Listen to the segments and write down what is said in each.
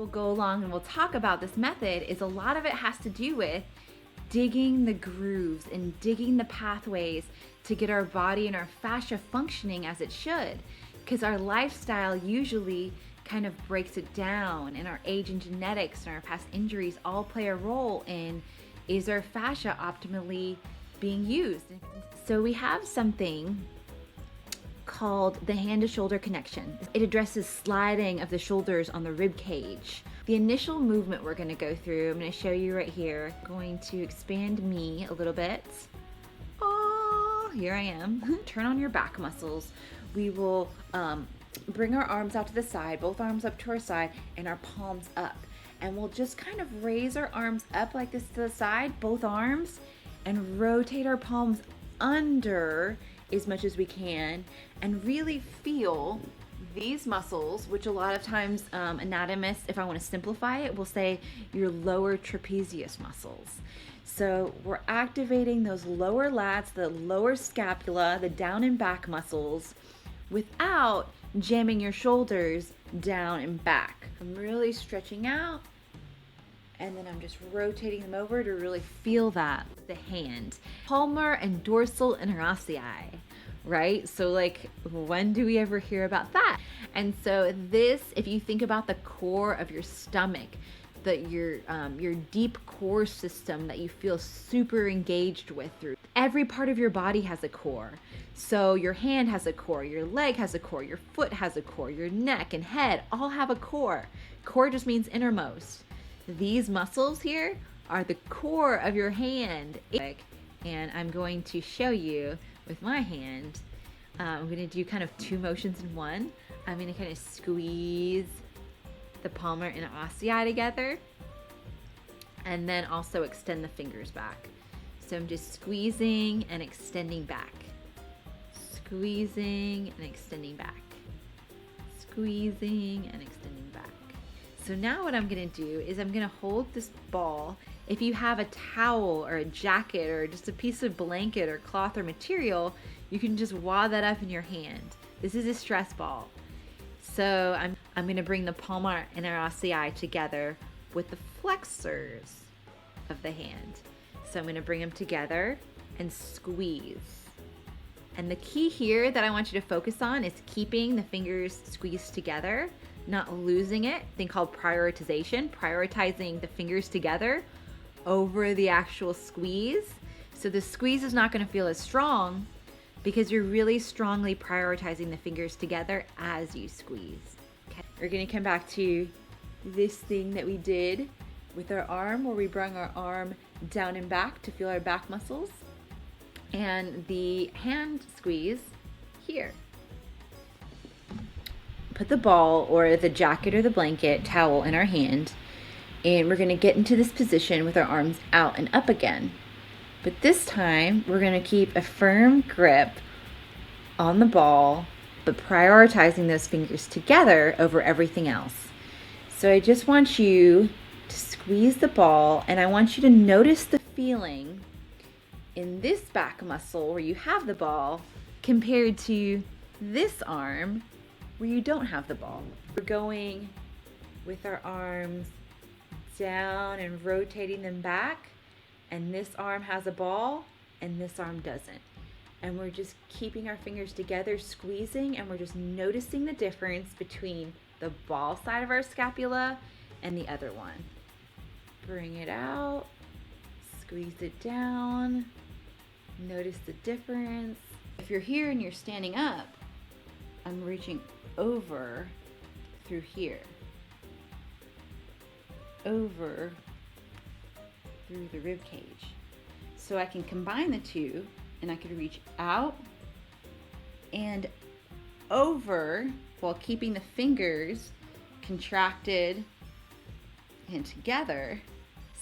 we'll go along and we'll talk about this method is a lot of it has to do with digging the grooves and digging the pathways to get our body and our fascia functioning as it should, because our lifestyle usually kind of breaks it down, and our age and genetics and our past injuries all play a role in, is our fascia optimally being used? So we have something called the hand to shoulder connection. It addresses sliding of the shoulders on the rib cage. The initial movement we're going to go through, I'm going to show you right here. I'm going to expand me a little bit. Oh, here I am. Turn on your back muscles. We will bring our arms out to the side, both arms up to our side, and our palms up. And we'll just kind of raise our arms up like this to the side, both arms, and rotate our palms under as much as we can, and really feel these muscles, which a lot of times anatomists, if I want to simplify it, will say your lower trapezius muscles. So we're activating those lower lats, the lower scapula, the down and back muscles, without jamming your shoulders down and back. I'm really stretching out, and then I'm just rotating them over to really feel that. The hand, palmar and dorsal interossei, right? So like, when do we ever hear about that? And so this, if you think about the core of your stomach, your deep core system that you feel super engaged with through, every part of your body has a core. So your hand has a core, your leg has a core, your foot has a core, your neck and head all have a core. Core just means innermost. These muscles here are the core of your hand. And I'm going to show you with my hand. I'm going to do kind of two motions in one. I'm going to kind of squeeze the palmar and ossei together, and then also extend the fingers back. So I'm just squeezing and extending back. Squeezing and extending back. Squeezing and extending back. So now what I'm going to do is I'm going to hold this ball. If you have a towel or a jacket or just a piece of blanket or cloth or material, you can just wad that up in your hand. This is a stress ball. So I'm going to bring the palmar and ossei together with the flexors of the hand. So I'm going to bring them together and squeeze. And the key here that I want you to focus on is keeping the fingers squeezed together, not losing it. Thing called prioritization, prioritizing the fingers together over the actual squeeze. So the squeeze is not going to feel as strong because you're really strongly prioritizing the fingers together as you squeeze. Okay. We're going to come back to this thing that we did with our arm, where we bring our arm down and back to feel our back muscles, and the hand squeeze here. Put the ball or the jacket or the blanket, towel in our hand, and we're going to get into this position with our arms out and up again. But this time we're going to keep a firm grip on the ball, but prioritizing those fingers together over everything else. So I just want you to squeeze the ball, and I want you to notice the feeling in this back muscle where you have the ball compared to this arm where you don't have the ball. We're going with our arms down and rotating them back, and this arm has a ball and this arm doesn't. And we're just keeping our fingers together, squeezing, and we're just noticing the difference between the ball side of our scapula and the other one. Bring it out, squeeze it down, notice the difference. If you're here and you're standing up, I'm reaching over through here, over through the rib cage. So I can combine the two, and I could reach out and over while keeping the fingers contracted and together.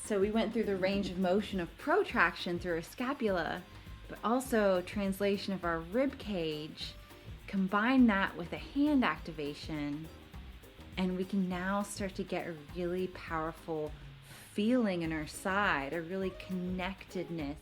So we went through the range of motion of protraction through our scapula, but also translation of our rib cage. Combine that with a hand activation, and we can now start to get a really powerful feeling in our side, a really connectedness